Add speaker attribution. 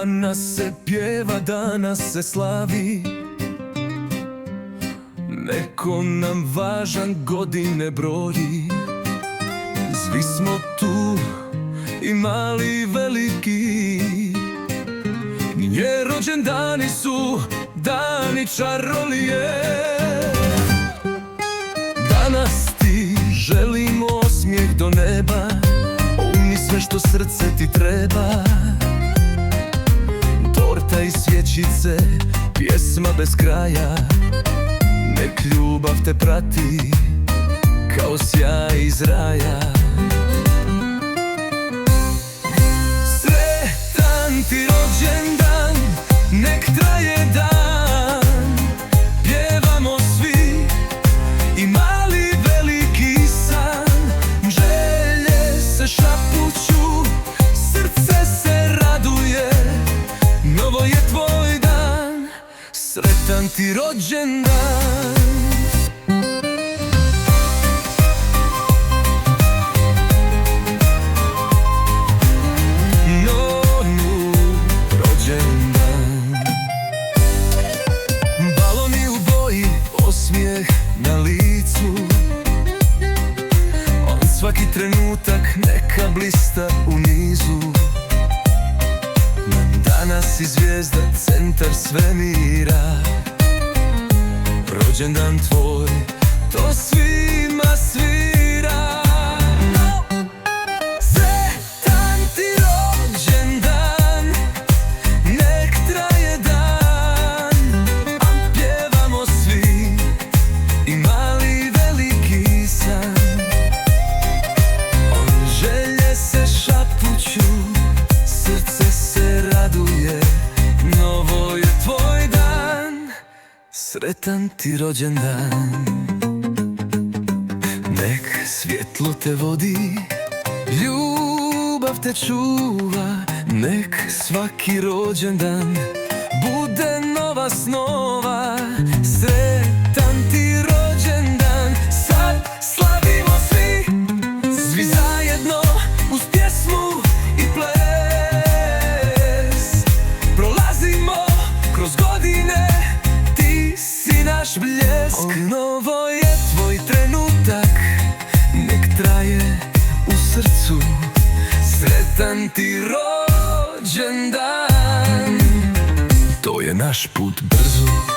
Speaker 1: Danas se pjeva, danas se slavi, neko nam važan godine broji. Svi smo tu, i mali i veliki, nje rođendani su dani čarolije. Danas ti želimo osmijeh do neba, umi sve što srce ti treba. Torta i svjećice, pjesma bez kraja, nek ljubav te prati kao sjaj iz raja. Sretan ti rođendan, nek traje dan, pjevamo svi i mali i veliki san. Želje se šapuću, srce se raduje, novo je tvoj dan, sretan ti rođendan. Osmijeh na licu, on svaki trenutak neka blista u nizu. Danas si zvijezda, centar svemira, rođendan tvoj, to svima svira. Sretan ti rođendan, nek traje dan, pjevamo svi i mali i veliki san. Želje se šapuću, srce se raduje, novo je tvoj dan, sretan ti rođendan. Nek svjetlo te vodi, ljubav te čuva, nek svaki rođendan bude nova snova. Sretan ti rođendan, sad slavimo svi, svi zajedno uz pjesmu i ples. Prolazimo kroz godine, ti si naš bljesk. Novo je tvoj trenutak, nek traje u srcu, sretan ti rođendan. To je naš put brzo.